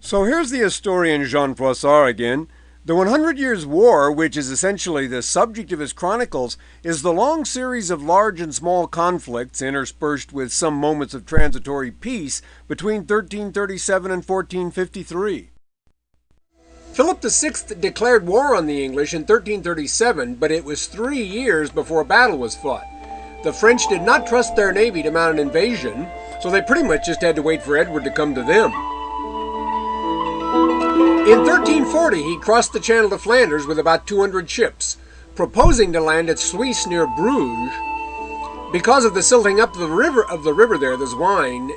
So here's the historian Jean Froissart again. The 100 Years' War, which is essentially the subject of his chronicles, is the long series of large and small conflicts interspersed with some moments of transitory peace between 1337 and 1453. Philip VI declared war on the English in 1337, but it was 3 years before a battle was fought. The French did not trust their navy to mount an invasion, so they pretty much just had to wait for Edward to come to them. In 1340, he crossed the Channel to Flanders with about 200 ships, proposing to land at Sluis near Bruges. Because of the silting up of the river there, the Zwijn,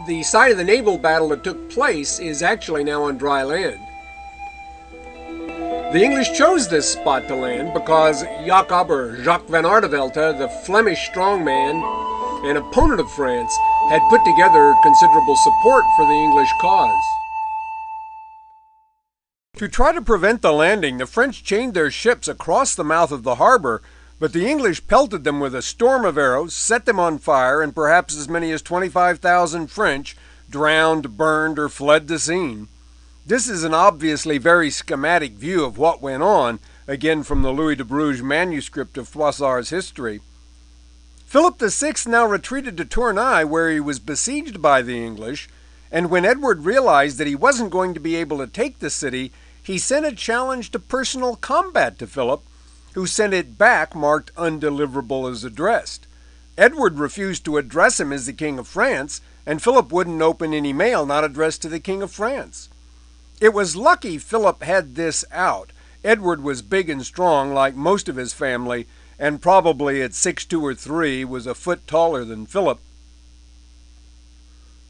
the site of the naval battle that took place is actually now on dry land. The English chose this spot to land because Jacob or Jacques van Artevelde, the Flemish strongman and opponent of France, had put together considerable support for the English cause. To try to prevent the landing, the French chained their ships across the mouth of the harbor, but the English pelted them with a storm of arrows, set them on fire, and perhaps as many as 25,000 French drowned, burned, or fled the scene. This is an obviously very schematic view of what went on, again from the Louis de Bruges manuscript of Froissart's history. Philip VI now retreated to Tournai, where he was besieged by the English, and when Edward realized that he wasn't going to be able to take the city, he sent a challenge to personal combat to Philip, who sent it back marked undeliverable as addressed. Edward refused to address him as the King of France, and Philip wouldn't open any mail not addressed to the King of France. It was lucky Philip had this out. Edward was big and strong like most of his family, and probably at 6'2" or 3" was a foot taller than Philip.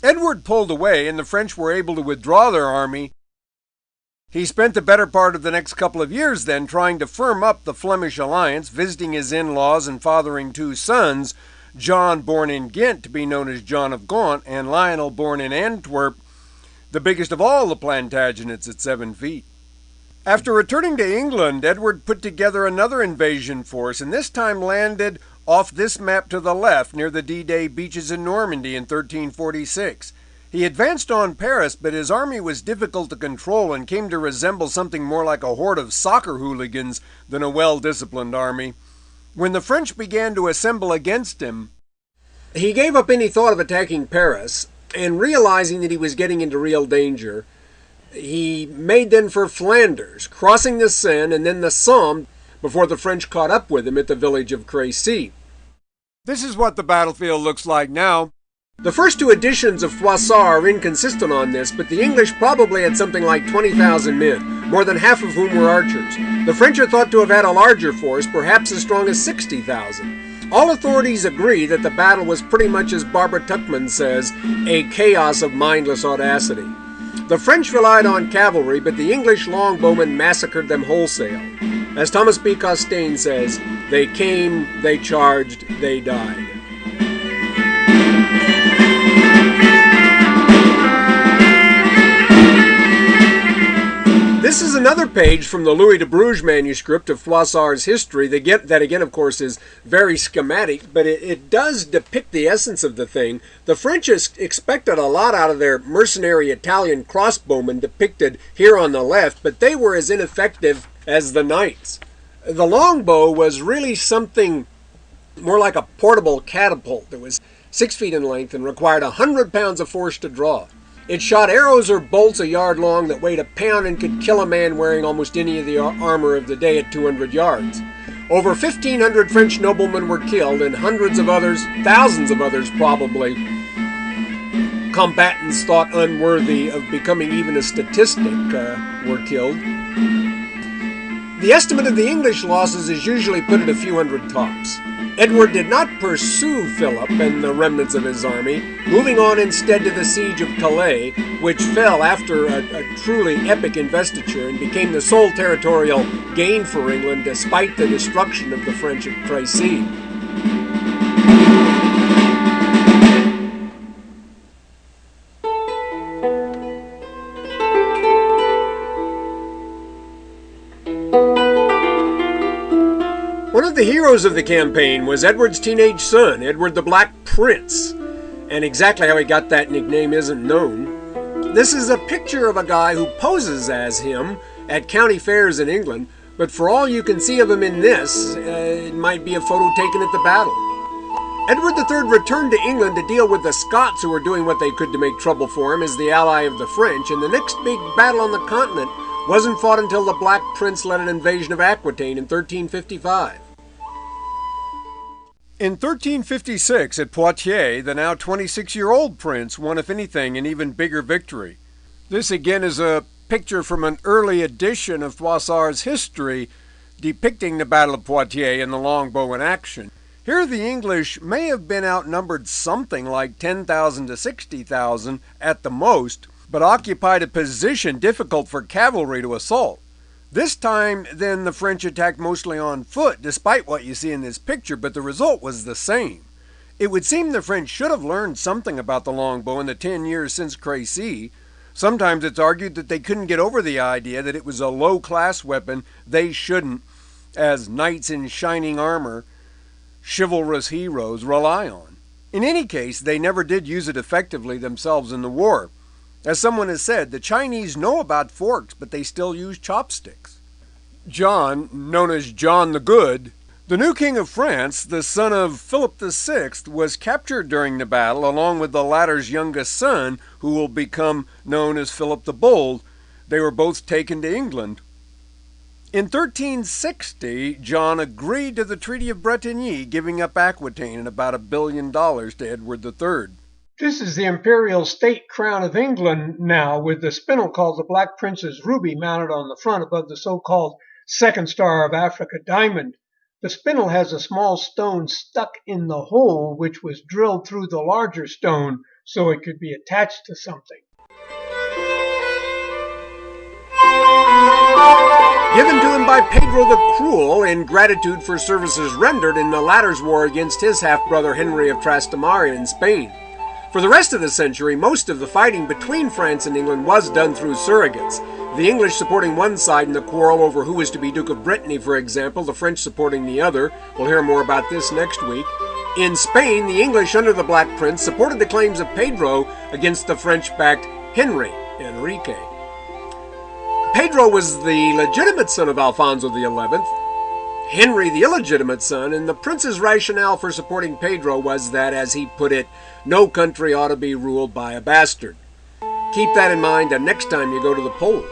Edward pulled away, and the French were able to withdraw their army. He spent the better part of the next couple of years then trying to firm up the Flemish alliance, visiting his in-laws and fathering 2 sons, John, born in Ghent, to be known as John of Gaunt, and Lionel, born in Antwerp, the biggest of all the Plantagenets at 7 feet. After returning to England, Edward put together another invasion force, and this time landed off this map to the left near the D-Day beaches in Normandy in 1346. He advanced on Paris, but his army was difficult to control and came to resemble something more like a horde of soccer hooligans than a well-disciplined army. When the French began to assemble against him, he gave up any thought of attacking Paris, and realizing that he was getting into real danger, he made then for Flanders, crossing the Seine and then the Somme before the French caught up with him at the village of Crécy. This is what the battlefield looks like now. The first 2 editions of Froissart are inconsistent on this, but the English probably had something like 20,000 men, more than half of whom were archers. The French are thought to have had a larger force, perhaps as strong as 60,000. All authorities agree that the battle was pretty much, as Barbara Tuchman says, a chaos of mindless audacity. The French relied on cavalry, but the English longbowmen massacred them wholesale. As Thomas B. Costain says, they came, they charged, they died. This is another page from the Louis de Bruges manuscript of Froissart's history that again, of course, is very schematic, but it does depict the essence of the thing. The French expected a lot out of their mercenary Italian crossbowmen depicted here on the left, but they were as ineffective as the knights. The longbow was really something more like a portable catapult that was 6 feet in length and required 100 pounds of force to draw. It shot arrows or bolts a yard long that weighed a pound and could kill a man wearing almost any of the armor of the day at 200 yards. Over 1,500 French noblemen were killed, and hundreds of others, thousands of others probably, combatants thought unworthy of becoming even a statistic, were killed. The estimate of the English losses is usually put at a few hundred tops. Edward did not pursue Philip and the remnants of his army, moving on instead to the siege of Calais, which fell after a truly epic investiture and became the sole territorial gain for England despite the destruction of the French at Crécy. One of the heroes of the campaign was Edward's teenage son, Edward the Black Prince, and exactly how he got that nickname isn't known. This is a picture of a guy who poses as him at county fairs in England, but for all you can see of him in this, it might be a photo taken at the battle. Edward III returned to England to deal with the Scots, who were doing what they could to make trouble for him as the ally of the French, and the next big battle on the continent wasn't fought until the Black Prince led an invasion of Aquitaine in 1355. In 1356, at Poitiers, the now 26-year-old prince won, if anything, an even bigger victory. This again is a picture from an early edition of Froissart's history depicting the Battle of Poitiers and the longbow in action. Here the English may have been outnumbered something like 10,000 to 60,000 at the most, but occupied a position difficult for cavalry to assault. This time, then, the French attacked mostly on foot, despite what you see in this picture, but the result was the same. It would seem the French should have learned something about the longbow in the 10 years since Crécy. Sometimes it's argued that they couldn't get over the idea that it was a low-class weapon they shouldn't, as knights in shining armor, chivalrous heroes, rely on. In any case, they never did use it effectively themselves in the war. As someone has said, the Chinese know about forks, but they still use chopsticks. John, known as John the Good, the new king of France, the son of Philip VI, was captured during the battle along with the latter's youngest son, who will become known as Philip the Bold. They were both taken to England. In 1360, John agreed to the Treaty of Bretigny, giving up Aquitaine and about $1 billion to Edward III. This is the imperial state crown of England now, with the spindle called the Black Prince's Ruby mounted on the front above the so-called Second Star of Africa diamond. The spindle has a small stone stuck in the hole, which was drilled through the larger stone so it could be attached to something. Given to him by Pedro the Cruel in gratitude for services rendered in the latter's war against his half-brother Henry of Trastamaria in Spain. For the rest of the century, most of the fighting between France and England was done through surrogates, the English supporting one side in the quarrel over who was to be Duke of Brittany, for example, the French supporting the other. We'll hear more about this next week. In Spain, the English under the Black Prince supported the claims of Pedro against the French-backed Enrique. Pedro was the legitimate son of Alfonso XI, Henry the illegitimate son, and the prince's rationale for supporting Pedro was that, as he put it, no country ought to be ruled by a bastard. Keep that in mind the next time you go to the polls.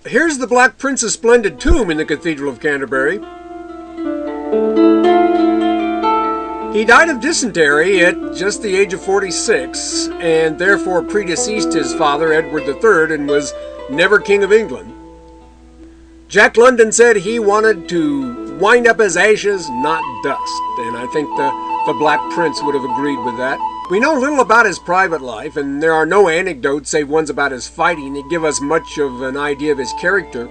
Here's the Black Prince's splendid tomb in the Cathedral of Canterbury. He died of dysentery at just the age of 46, and therefore predeceased his father, Edward III, and was never King of England. Jack London said he wanted to wind up his ashes, not dust, and I think the Black Prince would have agreed with that. We know little about his private life, and there are no anecdotes save ones about his fighting that give us much of an idea of his character.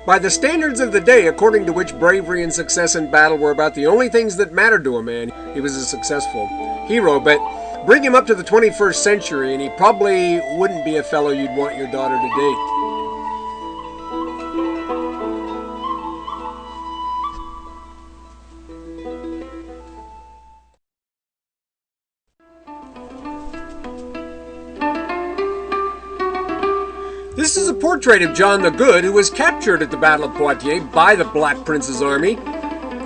By the standards of the day, according to which bravery and success in battle were about the only things that mattered to a man, he was a successful hero. But bring him up to the 21st century, and he probably wouldn't be a fellow you'd want your daughter to date. This is a portrait of John the Good, who was captured at the Battle of Poitiers by the Black Prince's army.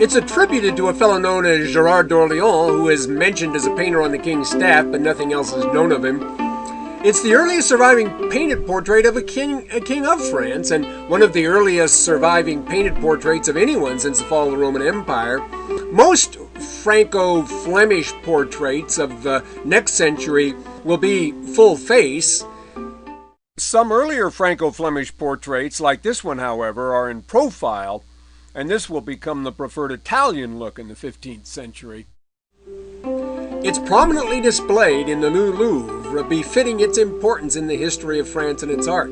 It's attributed to a fellow known as Gerard d'Orléans, who is mentioned as a painter on the king's staff, but nothing else is known of him. It's the earliest surviving painted portrait of a king of France, and one of the earliest surviving painted portraits of anyone since the fall of the Roman Empire. Most Franco-Flemish portraits of the next century will be full face. Some earlier Franco-Flemish portraits, like this one, however, are in profile, and this will become the preferred Italian look in the 15th century. It's prominently displayed in the New Louvre, befitting its importance in the history of France and its art.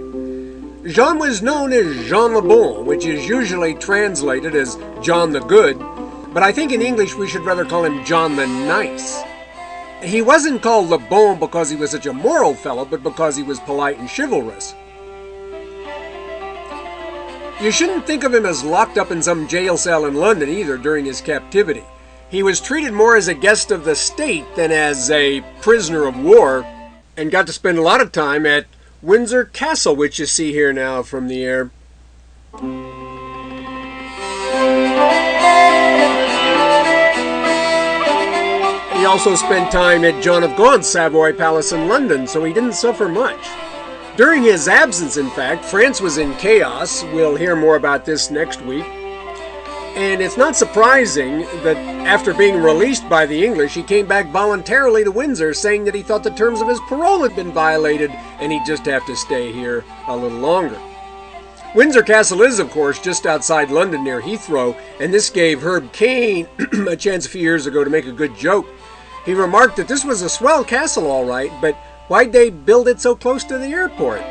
Jean was known as Jean le Bon, which is usually translated as John the Good, but I think in English we should rather call him John the Nice. He wasn't called Le Bon because he was such a moral fellow, but because he was polite and chivalrous. You shouldn't think of him as locked up in some jail cell in London either during his captivity. He was treated more as a guest of the state than as a prisoner of war, and got to spend a lot of time at Windsor Castle, which you see here now from the air. He also spent time at John of Gaunt's Savoy Palace in London, so he didn't suffer much. During his absence, in fact, France was in chaos. We'll hear more about this next week. And it's not surprising that after being released by the English, he came back voluntarily to Windsor, saying that he thought the terms of his parole had been violated and he'd just have to stay here a little longer. Windsor Castle is, of course, just outside London near Heathrow, and this gave Herb Caen a chance a few years ago to make a good joke. He remarked that this was a swell castle, all right, but why'd they build it so close to the airport?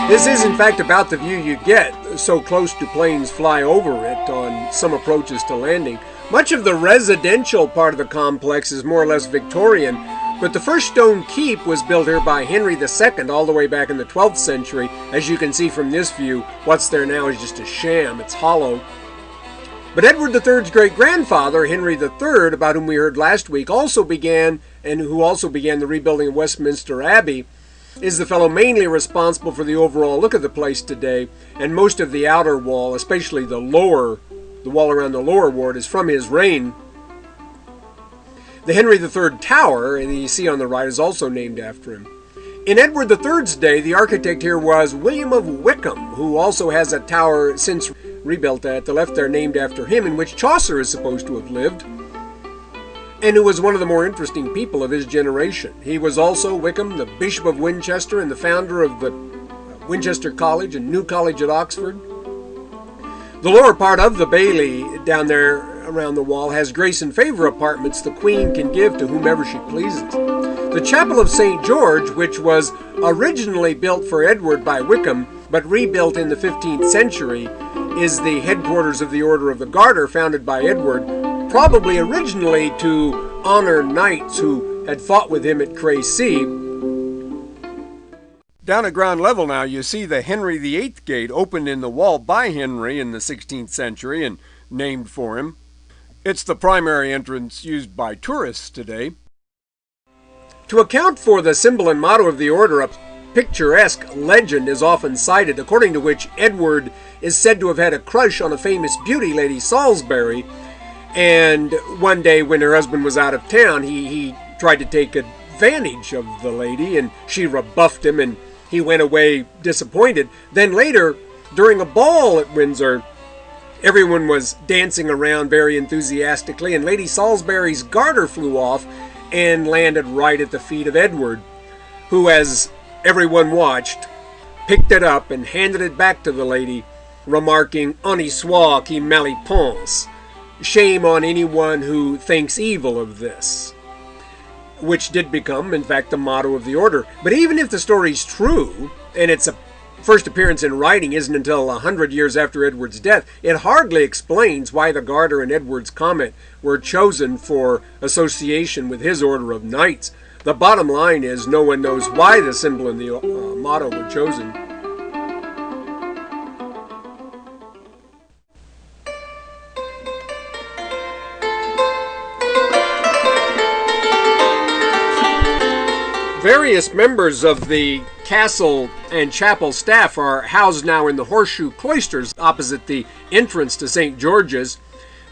This is, in fact, about the view you get, so close do planes fly over it on some approaches to landing. Much of the residential part of the complex is more or less Victorian, but the first stone keep was built here by Henry II all the way back in the 12th century. As you can see from this view, what's there now is just a sham. It's hollow. But Edward III's great-grandfather, Henry III, about whom we heard last week, who also began the rebuilding of Westminster Abbey, is the fellow mainly responsible for the overall look of the place today, and most of the outer wall, especially the wall around the lower ward, is from his reign. The Henry III Tower, that you see on the right, is also named after him. In Edward III's day, the architect here was William of Wykeham, who also has a tower since rebuilt at the left there named after him, in which Chaucer is supposed to have lived, and who was one of the more interesting people of his generation. He was also, Wykeham, the Bishop of Winchester and the founder of the Winchester College and New College at Oxford. The lower part of the Bailey down there around the wall has grace and favor apartments the Queen can give to whomever she pleases. The Chapel of St. George, which was originally built for Edward by Wykeham, but rebuilt in the 15th century, is the headquarters of the Order of the Garter, founded by Edward, probably originally to honor knights who had fought with him at Crecy. Down at ground level now, you see the Henry VIII Gate, opened in the wall by Henry in the 16th century and named for him. It's the primary entrance used by tourists today. To account for the symbol and motto of the order, a picturesque legend is often cited, according to which Edward is said to have had a crush on a famous beauty, Lady Salisbury, and one day when her husband was out of town, he tried to take advantage of the lady, and she rebuffed him, and he went away disappointed. Then later, during a ball at Windsor, everyone was dancing around very enthusiastically, and Lady Salisbury's garter flew off and landed right at the feet of Edward, who, as everyone watched, picked it up and handed it back to the lady, remarking, "Honi soit qui mal y pense," shame on anyone who thinks evil of this, which did become, in fact, the motto of the order. But even if the story's true, and its first appearance in writing isn't until 100 years after Edward's death, it hardly explains why the garter and Edward's comet were chosen for association with his order of knights. The bottom line is no one knows why the symbol and the motto were chosen. Various members of the castle and chapel staff are housed now in the Horseshoe Cloisters opposite the entrance to St. George's.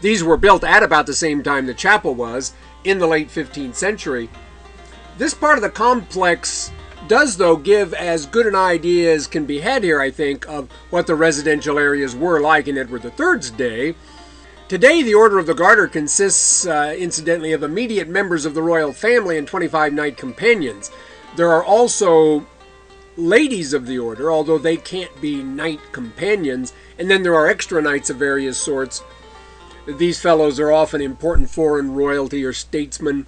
These were built at about the same time the chapel was, in the late 15th century. This part of the complex does, though, give as good an idea as can be had here, I think, of what the residential areas were like in Edward III's day. Today, the Order of the Garter consists, incidentally, of immediate members of the royal family and 25 knight companions. There are also ladies of the order, although they can't be knight companions, and then there are extra knights of various sorts. These fellows are often important foreign royalty or statesmen.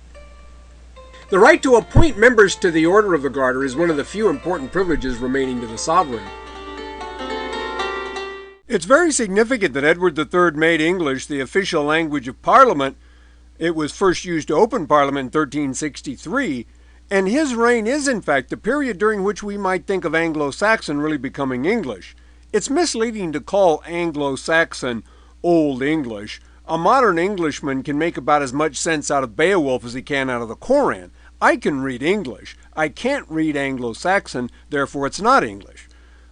The right to appoint members to the Order of the Garter is one of the few important privileges remaining to the sovereign. It's very significant that Edward III made English the official language of Parliament. It was first used to open Parliament in 1363, And his reign is, in fact, the period during which we might think of Anglo-Saxon really becoming English. It's misleading to call Anglo-Saxon Old English. A modern Englishman can make about as much sense out of Beowulf as he can out of the Koran. I can read English. I can't read Anglo-Saxon, therefore it's not English.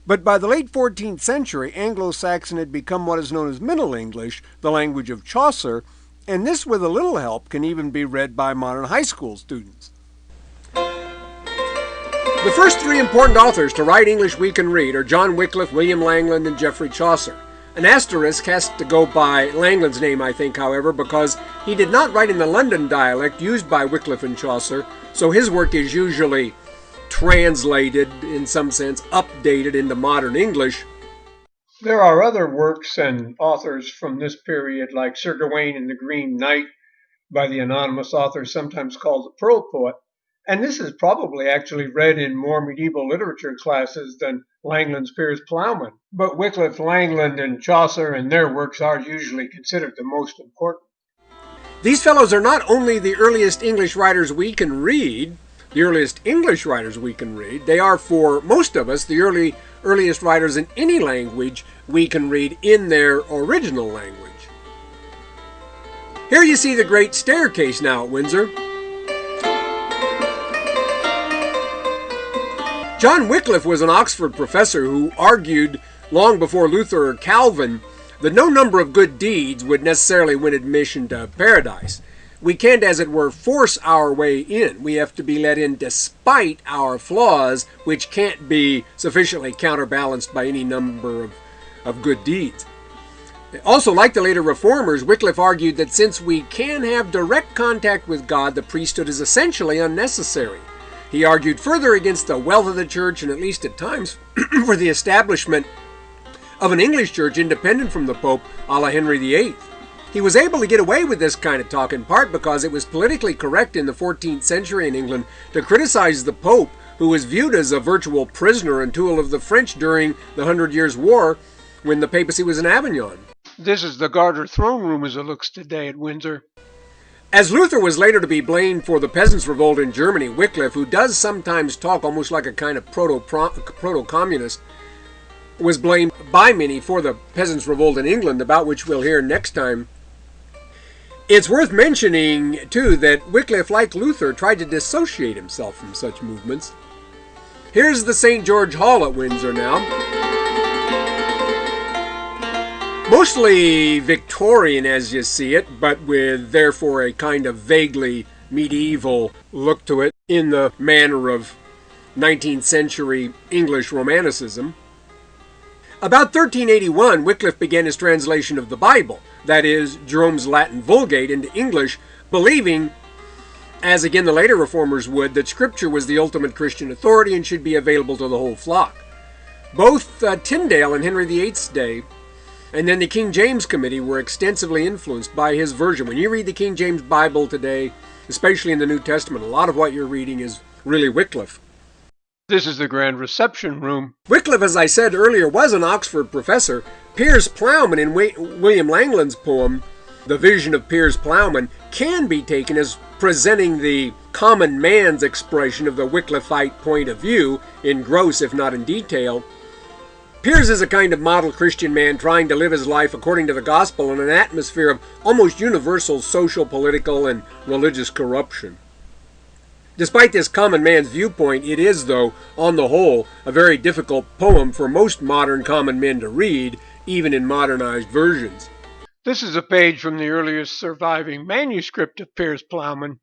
But by the late 14th century, Anglo-Saxon had become what is known as Middle English, the language of Chaucer, and this, with a little help, can even be read by modern high school students. The first three important authors to write English we can read are John Wycliffe, William Langland, and Geoffrey Chaucer. An asterisk has to go by Langland's name, I think, however, because he did not write in the London dialect used by Wycliffe and Chaucer, so his work is usually translated, in some sense, updated into modern English. There are other works and authors from this period, like Sir Gawain and the Green Knight, by the anonymous author sometimes called the Pearl Poet, and this is probably actually read in more medieval literature classes than Langland's Piers Plowman. But Wycliffe, Langland, and Chaucer and their works are usually considered the most important. These fellows are not only the earliest English writers we can read, they are, for most of us, the earliest writers in any language we can read in their original language. Here you see the Great Staircase now at Windsor. John Wycliffe was an Oxford professor who argued long before Luther or Calvin that no number of good deeds would necessarily win admission to paradise. We can't, as it were, force our way in. We have to be let in despite our flaws, which can't be sufficiently counterbalanced by any number of good deeds. Also, like the later reformers, Wycliffe argued that since we can have direct contact with God, the priesthood is essentially unnecessary. He argued further against the wealth of the church and, at least at times, for the establishment of an English church independent from the Pope, a la Henry VIII. He was able to get away with this kind of talk in part because it was politically correct in the 14th century in England to criticize the Pope, who was viewed as a virtual prisoner and tool of the French during the 100 Years' War when the papacy was in Avignon. This is the Garter throne room as it looks today at Windsor. As Luther was later to be blamed for the peasants' revolt in Germany, Wycliffe, who does sometimes talk almost like a kind of proto-communist, was blamed by many for the peasants' revolt in England, about which we'll hear next time. It's worth mentioning, too, that Wycliffe, like Luther, tried to dissociate himself from such movements. Here's the St. George Hall at Windsor now. Mostly Victorian as you see it, but with therefore a kind of vaguely medieval look to it in the manner of 19th century English Romanticism. About 1381, Wycliffe began his translation of the Bible, that is, Jerome's Latin Vulgate, into English, believing, as again the later reformers would, that Scripture was the ultimate Christian authority and should be available to the whole flock. Both Tyndale in Henry VIII's day and then the King James Committee were extensively influenced by his version. When you read the King James Bible today, especially in the New Testament, a lot of what you're reading is really Wycliffe. This is the Grand Reception Room. Wycliffe, as I said earlier, was an Oxford professor. Piers Plowman, in William Langland's poem, The Vision of Piers Plowman, can be taken as presenting the common man's expression of the Wycliffite point of view, in gross if not in detail. Piers is a kind of model Christian man trying to live his life according to the gospel in an atmosphere of almost universal social, political, and religious corruption. Despite this common man's viewpoint, it is, though, on the whole, a very difficult poem for most modern common men to read, even in modernized versions. This is a page from the earliest surviving manuscript of Piers Plowman.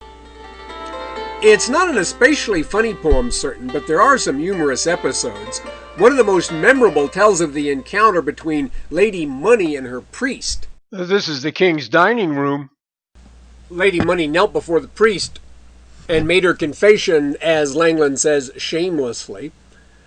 It's not an especially funny poem, certain, but there are some humorous episodes. One of the most memorable tells of the encounter between Lady Money and her priest. This is the king's dining room. Lady Money knelt before the priest and made her confession, as Langland says, shamelessly.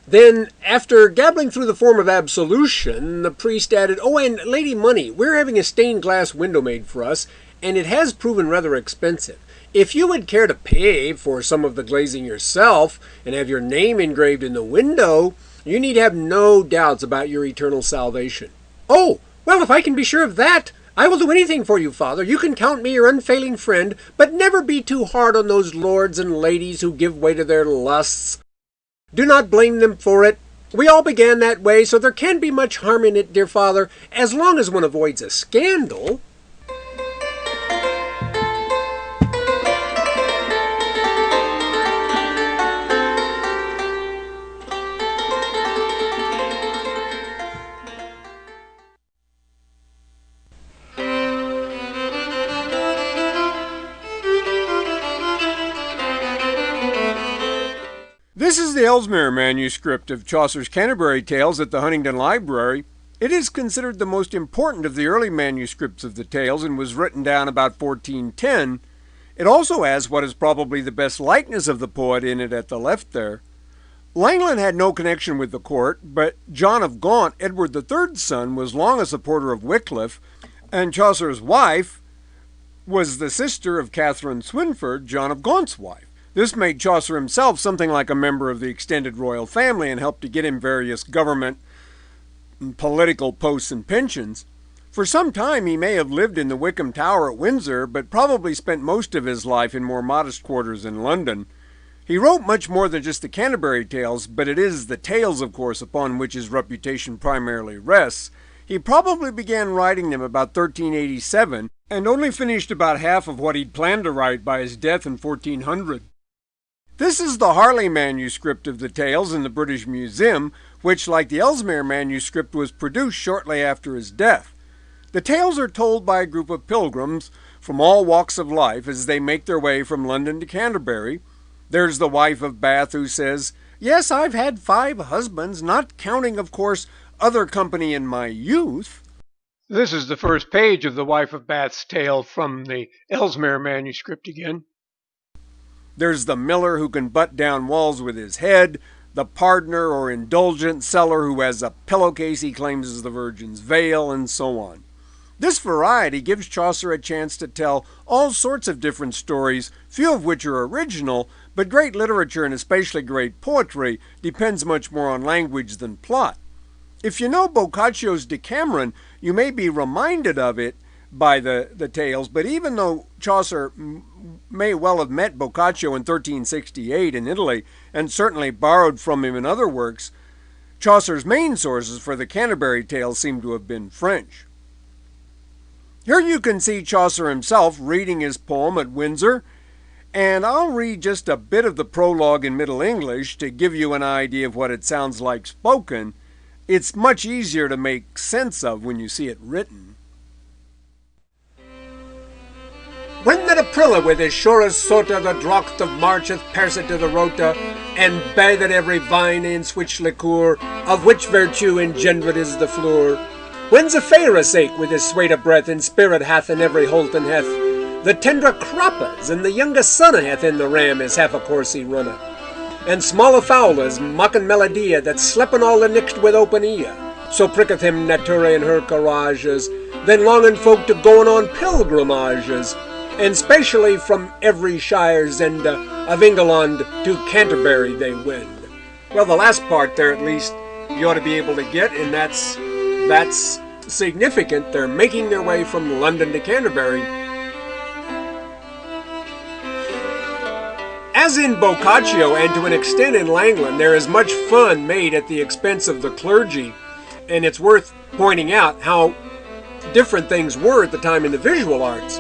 Then, after gabbling through the form of absolution, the priest added, "Oh, and Lady Money, we're having a stained glass window made for us, and it has proven rather expensive. If you would care to pay for some of the glazing yourself and have your name engraved in the window, you need have no doubts about your eternal salvation." "Oh, well, if I can be sure of that, I will do anything for you, father. You can count me your unfailing friend, but never be too hard on those lords and ladies who give way to their lusts. Do not blame them for it. We all began that way, so there can't be much harm in it, dear father, as long as one avoids a scandal. This is the Ellesmere manuscript of Chaucer's Canterbury Tales at the Huntingdon Library. It is considered the most important of the early manuscripts of the tales and was written down about 1410. It also has what is probably the best likeness of the poet in it at the left there. Langland had no connection with the court, but John of Gaunt, Edward III's son, was long a supporter of Wycliffe, and Chaucer's wife was the sister of Catherine Swynford, John of Gaunt's wife. This made Chaucer himself something like a member of the extended royal family and helped to get him various government and political posts and pensions. For some time he may have lived in the Wickham Tower at Windsor, but probably spent most of his life in more modest quarters in London. He wrote much more than just the Canterbury Tales, but it is the tales, of course, upon which his reputation primarily rests. He probably began writing them about 1387, and only finished about half of what he'd planned to write by his death in 1400. This is the Harley manuscript of the tales in the British Museum, which, like the Ellesmere manuscript, was produced shortly after his death. The tales are told by a group of pilgrims from all walks of life as they make their way from London to Canterbury. There's the wife of Bath who says, "Yes, I've had 5 husbands, not counting, of course, other company in my youth." This is the first page of the wife of Bath's tale from the Ellesmere manuscript again. There's the miller who can butt down walls with his head, the pardoner or indulgent seller who has a pillowcase he claims is the Virgin's veil, and so on. This variety gives Chaucer a chance to tell all sorts of different stories, few of which are original, but great literature and especially great poetry depends much more on language than plot. If you know Boccaccio's Decameron, you may be reminded of it by the tales, but even though Chaucer may well have met Boccaccio in 1368 in Italy, and certainly borrowed from him in other works, Chaucer's main sources for the Canterbury Tales seem to have been French. Here you can see Chaucer himself reading his poem at Windsor, and I'll read just a bit of the prologue in Middle English to give you an idea of what it sounds like spoken. It's much easier to make sense of when you see it written. When that Aprilla with his surest sota the drocht of March hath pierced to the rota, and bathed every vine in switch liqueur, of which virtue engendered is the flour. When Zephyrus ake with his sweet of breath, and spirit hath in every holt and heth, the tender crappas and the youngest son hath in the ram is half a course he runneth. And smaller fowlers mocking melodia that slepen all the nixt with open ear. So pricketh him nature in her courages, then longing folk to going on pilgrimages, and specially from every shire zende of England to Canterbury they wend. Well, the last part there at least you ought to be able to get, and that's significant. They're making their way from London to Canterbury. As in Boccaccio, and to an extent in Langland, there is much fun made at the expense of the clergy, and it's worth pointing out how different things were at the time in the visual arts.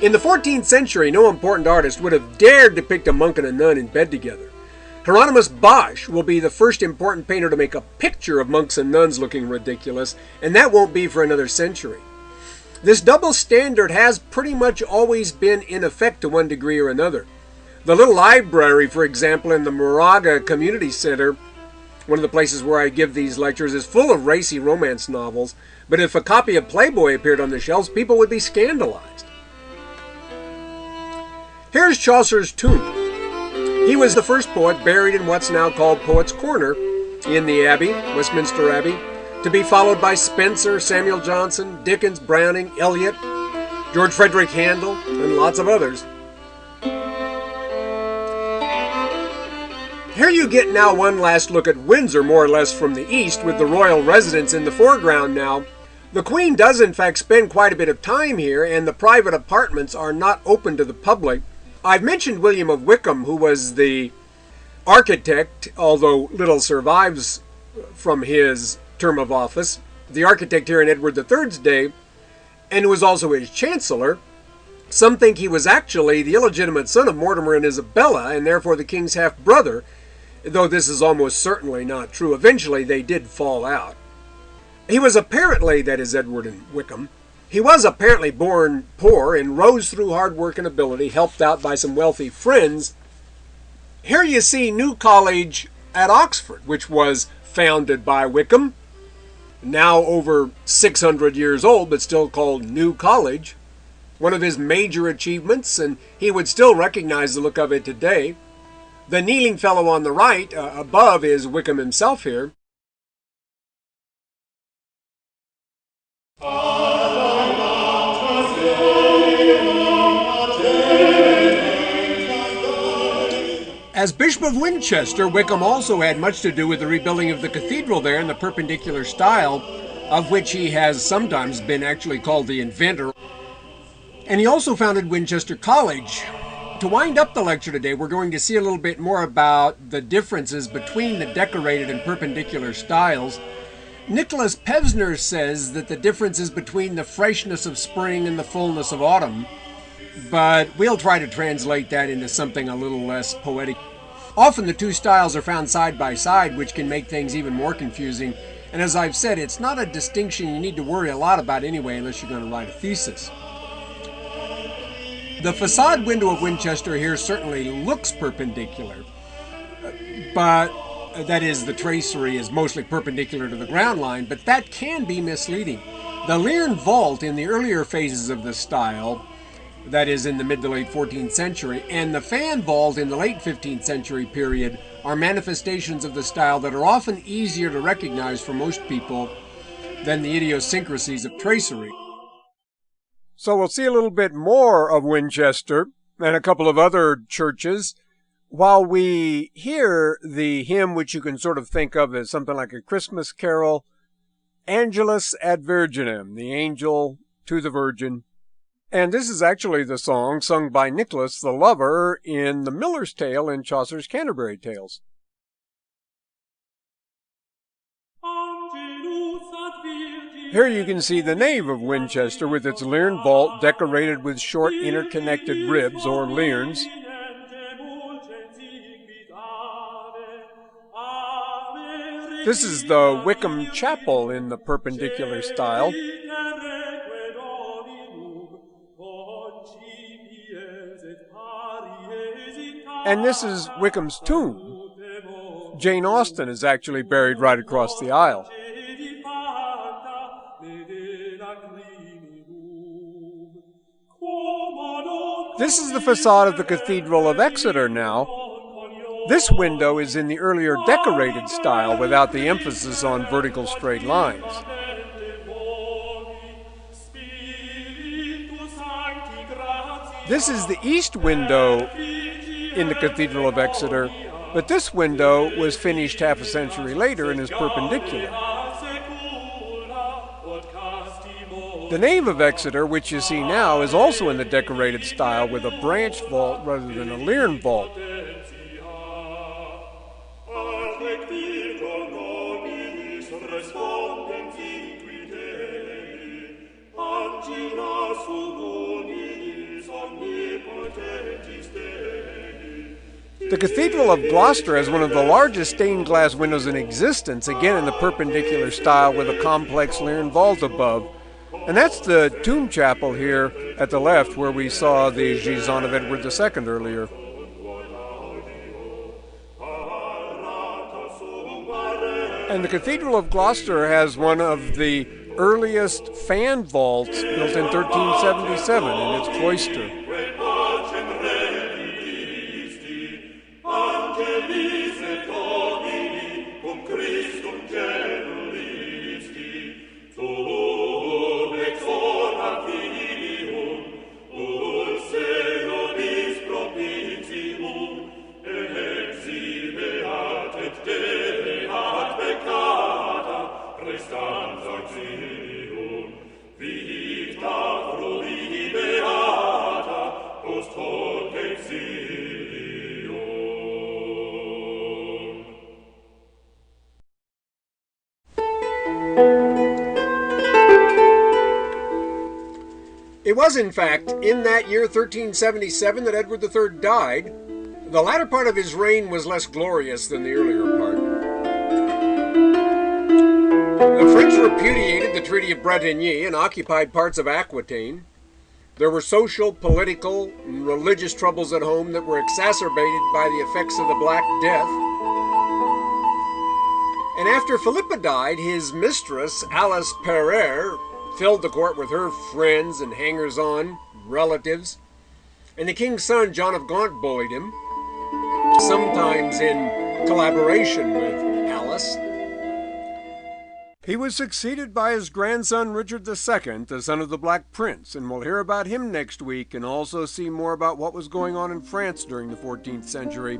In the 14th century, no important artist would have dared depict a monk and a nun in bed together. Hieronymus Bosch will be the first important painter to make a picture of monks and nuns looking ridiculous, and that won't be for another century. This double standard has pretty much always been in effect to one degree or another. The little library, for example, in the Moraga Community Center, one of the places where I give these lectures, is full of racy romance novels, but if a copy of Playboy appeared on the shelves, people would be scandalized. Here's Chaucer's tomb. He was the first poet buried in what's now called Poets' Corner in the Abbey, Westminster Abbey, to be followed by Spenser, Samuel Johnson, Dickens, Browning, Eliot, George Frederick Handel, and lots of others. Here you get now one last look at Windsor, more or less from the east, with the royal residence in the foreground now. The Queen does in fact spend quite a bit of time here, and the private apartments are not open to the public. I've mentioned William of Wykeham, who was the architect, although little survives from his term of office, the architect here in Edward III's day, and who was also his chancellor. Some think he was actually the illegitimate son of Mortimer and Isabella, and therefore the king's half-brother, though this is almost certainly not true. Eventually they did fall out. He was apparently, that is Edward and Wykeham, he was apparently born poor and rose through hard work and ability, helped out by some wealthy friends. Here you see New College at Oxford, which was founded by Wykeham, now over 600 years old, but still called New College. One of his major achievements, and he would still recognize the look of it today. The kneeling fellow on the right, above, is Wykeham himself here. As Bishop of Winchester, Wykeham also had much to do with the rebuilding of the cathedral there in the Perpendicular style, of which he has sometimes been actually called the inventor. And he also founded Winchester College. To wind up the lecture today, we're going to see a little bit more about the differences between the decorated and perpendicular styles. Nicholas Pevsner says that the difference is between the freshness of spring and the fullness of autumn, but we'll try to translate that into something a little less poetic. Often the two styles are found side by side, which can make things even more confusing. And as I've said, it's not a distinction you need to worry a lot about anyway, unless you're going to write a thesis. The facade window of Winchester here certainly looks perpendicular, but that is, the tracery is mostly perpendicular to the ground line, but that can be misleading. The Lierne vault in the earlier phases of the style, that is in the mid to late 14th century, and the fan vault in the late 15th century period are manifestations of the style that are often easier to recognize for most people than the idiosyncrasies of tracery. So we'll see a little bit more of Winchester and a couple of other churches while we hear the hymn, which you can sort of think of as something like a Christmas carol, Angelus ad Virginem, the angel to the Virgin. And this is actually the song sung by Nicholas the Lover in The Miller's Tale in Chaucer's Canterbury Tales. Here you can see the nave of Winchester with its Lierne vault decorated with short interconnected ribs or Liernes. This is the Wykeham Chapel in the perpendicular style. And this is Wykeham's tomb. Jane Austen is actually buried right across the aisle. This is the facade of the Cathedral of Exeter now. This window is in the earlier decorated style without the emphasis on vertical straight lines. This is the east window in the Cathedral of Exeter, but this window was finished half a century later and is perpendicular. The nave of Exeter, which you see now, is also in the decorated style with a branched vault rather than a Lierne vault. The Cathedral of Gloucester has one of the largest stained glass windows in existence, again in the perpendicular style with a complex Lierne vault above. And that's the tomb chapel here at the left where we saw the Gisant of Edward II earlier. And the Cathedral of Gloucester has one of the earliest fan vaults built in 1377 in its cloister. It was, in fact, in that year 1377 that Edward III died. The latter part of his reign was less glorious than the earlier part. The French repudiated the Treaty of Bretigny and occupied parts of Aquitaine. There were social, political, and religious troubles at home that were exacerbated by the effects of the Black Death. And after Philippa died, his mistress, Alice Pereire, filled the court with her friends and hangers-on, relatives. And the king's son, John of Gaunt, bullied him, sometimes in collaboration with Alice. He was succeeded by his grandson Richard II, the son of the Black Prince, and we'll hear about him next week and also see more about what was going on in France during the 14th century.